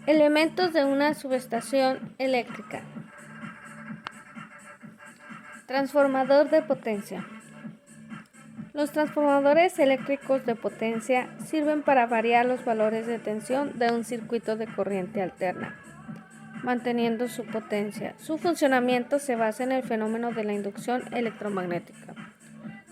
Elementos de una subestación eléctrica. Transformador de potencia. Los transformadores eléctricos de potencia sirven para variar los valores de tensión de un circuito de corriente alterna, manteniendo su potencia. Su funcionamiento se basa en el fenómeno de la inducción electromagnética.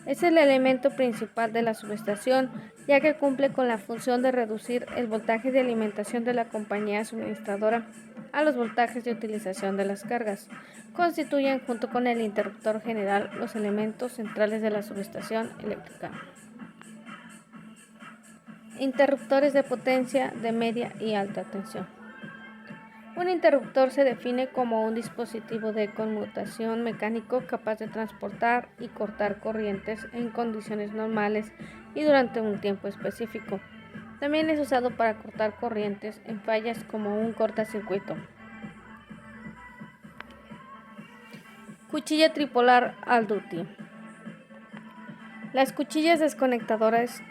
Es el elemento principal de la subestación, ya que cumple con la función de reducir el voltaje de alimentación de la compañía suministradora a los voltajes de utilización de las cargas. Constituyen, junto con el interruptor general, los elementos centrales de la subestación eléctrica. Interruptores de potencia de media y alta tensión. Un interruptor se define como un dispositivo de conmutación mecánico capaz de transportar y cortar corrientes en condiciones normales y durante un tiempo específico. También es usado para cortar corrientes en fallas como un cortacircuito. Cuchilla tripolar Alduty. Las cuchillas desconectadoras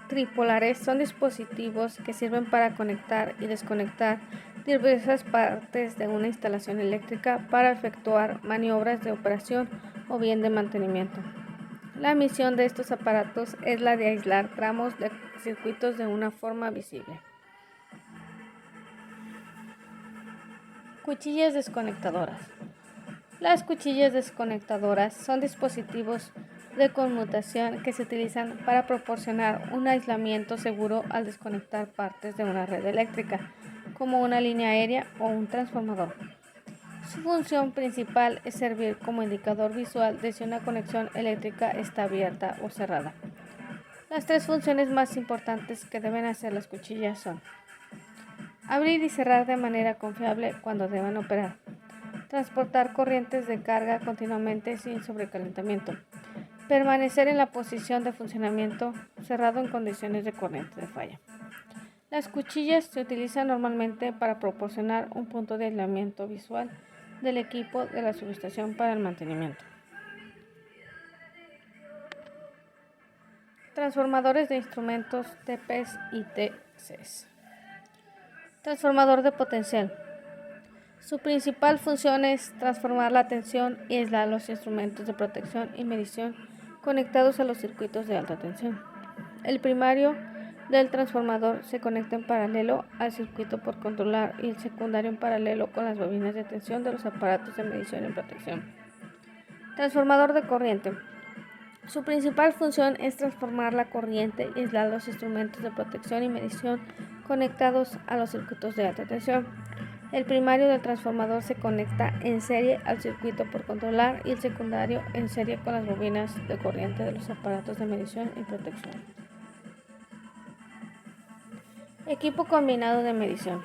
tripolares son dispositivos que sirven para conectar y desconectar diversas partes de una instalación eléctrica para efectuar maniobras de operación o bien de mantenimiento. La misión de estos aparatos es la de aislar tramos de circuitos de una forma visible. Cuchillas desconectadoras. Las cuchillas desconectadoras son dispositivos de conmutación que se utilizan para proporcionar un aislamiento seguro al desconectar partes de una red eléctrica, como una línea aérea o un transformador. Su función principal es servir como indicador visual de si una conexión eléctrica está abierta o cerrada. Las tres funciones más importantes que deben hacer las cuchillas son: abrir y cerrar de manera confiable cuando deban operar, transportar corrientes de carga continuamente sin sobrecalentamiento, permanecer en la posición de funcionamiento cerrado en condiciones de corriente de falla. Las cuchillas se utilizan normalmente para proporcionar un punto de aislamiento visual del equipo de la subestación para el mantenimiento. Transformadores de instrumentos TPs y TCs. Transformador de potencial. Su principal función es transformar la tensión y aislar los instrumentos de protección y medición conectados a los circuitos de alta tensión. El primario del transformador se conecta en paralelo al circuito por controlar y el secundario en paralelo con las bobinas de tensión de los aparatos de medición y protección. Transformador de corriente. Su principal función es transformar la corriente y aislar los instrumentos de protección y medición conectados a los circuitos de alta tensión. El primario del transformador se conecta en serie al circuito por controlar y el secundario en serie con las bobinas de corriente de los aparatos de medición y protección. Equipo combinado de medición.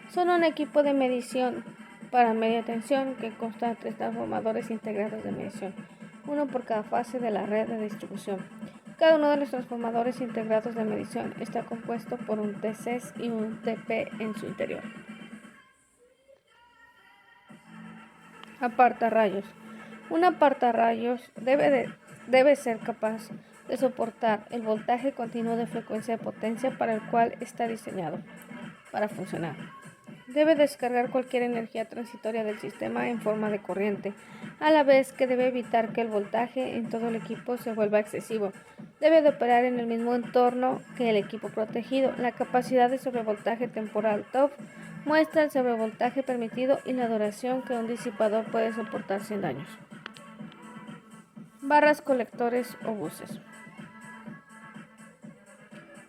Son un equipo de medición para media tensión que consta de 3 transformadores integrados de medición, uno por cada fase de la red de distribución. Cada uno de los transformadores integrados de medición está compuesto por un TCs y un TP en su interior. Apartarrayos. Un apartarrayos debe ser capaz de soportar el voltaje continuo de frecuencia de potencia para el cual está diseñado para funcionar. Debe descargar cualquier energía transitoria del sistema en forma de corriente, a la vez que debe evitar que el voltaje en todo el equipo se vuelva excesivo. Debe de operar en el mismo entorno que el equipo protegido. La capacidad de sobrevoltaje temporal TOF muestra el sobrevoltaje permitido y la duración que un disipador puede soportar sin daños. Barras colectores o buses.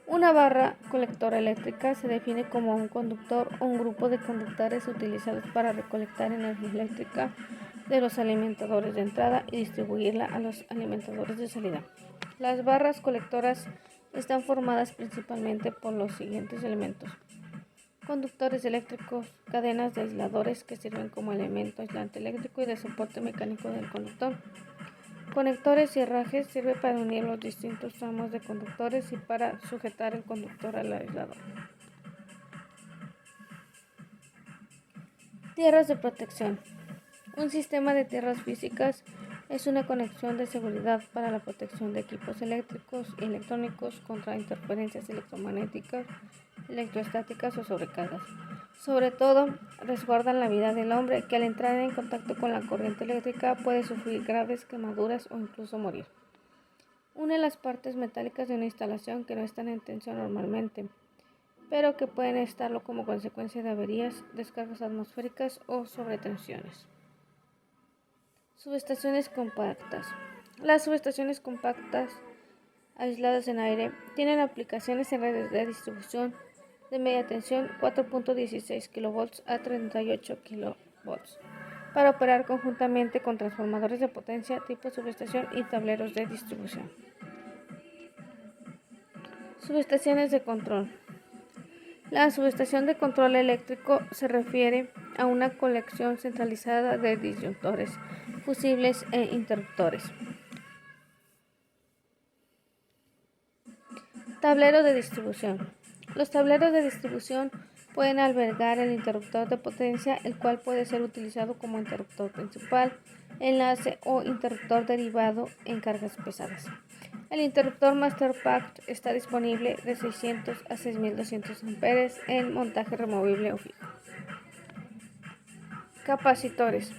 Una barra colectora eléctrica se define como un conductor o un grupo de conductores utilizados para recolectar energía eléctrica de los alimentadores de entrada y distribuirla a los alimentadores de salida. Las barras colectoras están formadas principalmente por los siguientes elementos: conductores eléctricos, cadenas de aisladores que sirven como elemento aislante eléctrico y de soporte mecánico del conductor. Conectores y herrajes sirven para unir los distintos tramos de conductores y para sujetar el conductor al aislador. Tierras de protección. Un sistema de tierras físicas es una conexión de seguridad para la protección de equipos eléctricos y electrónicos contra interferencias electromagnéticas electrostáticas o sobrecargas. Sobre todo, resguardan la vida del hombre, que al entrar en contacto con la corriente eléctrica puede sufrir graves quemaduras o incluso morir. Une las partes metálicas de una instalación que no están en tensión normalmente, pero que pueden estarlo como consecuencia de averías, descargas atmosféricas o sobretensiones. Subestaciones compactas. Las subestaciones compactas aisladas en aire tienen aplicaciones en redes de distribución de media tensión 4.16 kV a 38 kV para operar conjuntamente con transformadores de potencia tipo subestación y tableros de distribución. Subestaciones de control. La subestación de control eléctrico se refiere a una colección centralizada de disyuntores, fusibles e interruptores. Tablero de distribución. Los tableros de distribución pueden albergar el interruptor de potencia, el cual puede ser utilizado como interruptor principal, enlace o interruptor derivado en cargas pesadas. El interruptor Master Pack está disponible de 600 a 6200 amperes en montaje removible o fijo. Capacitores.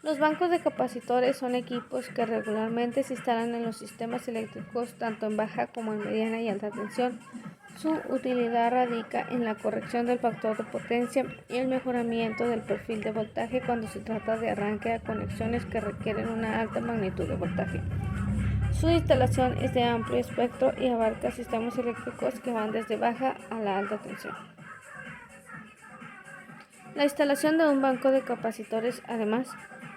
Los bancos de capacitores son equipos que regularmente se instalan en los sistemas eléctricos tanto en baja como en mediana y alta tensión. Su utilidad radica en la corrección del factor de potencia y el mejoramiento del perfil de voltaje cuando se trata de arranque a conexiones que requieren una alta magnitud de voltaje. Su instalación es de amplio espectro y abarca sistemas eléctricos que van desde baja a la alta tensión. La instalación de un banco de capacitores, además,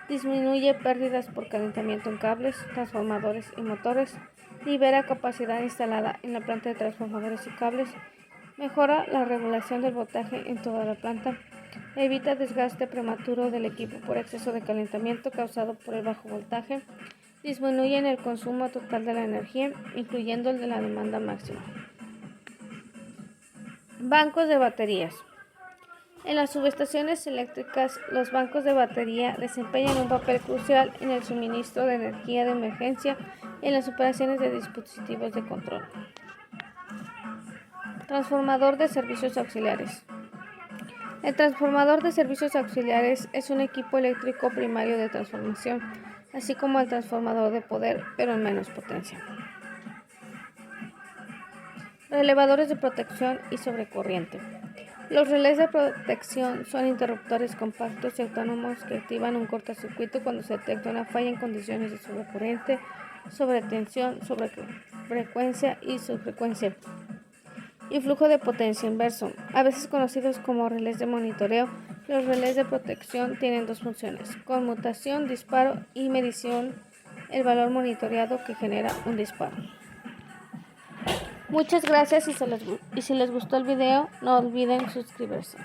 disminuye pérdidas por calentamiento en cables, transformadores y motores, libera capacidad instalada en la planta de transformadores y cables, mejora la regulación del voltaje en toda la planta, evita desgaste prematuro del equipo por exceso de calentamiento causado por el bajo voltaje, disminuye el consumo total de la energía, incluyendo el de la demanda máxima. Bancos de baterías. En las subestaciones eléctricas, los bancos de batería desempeñan un papel crucial en el suministro de energía de emergencia y en las operaciones de dispositivos de control. Transformador de servicios auxiliares. El transformador de servicios auxiliares es un equipo eléctrico primario de transformación, así como el transformador de poder, pero en menos potencia. Relevadores de protección y sobrecorriente. Los relés de protección son interruptores compactos y autónomos que activan un cortocircuito cuando se detecta una falla en condiciones de sobrecorriente, sobretensión, sobrefrecuencia y subfrecuencia, y flujo de potencia inverso. A veces conocidos como relés de monitoreo, los relés de protección tienen dos funciones: conmutación, disparo, y medición, el valor monitoreado que genera un disparo. Muchas gracias y si les gustó el video, no olviden suscribirse.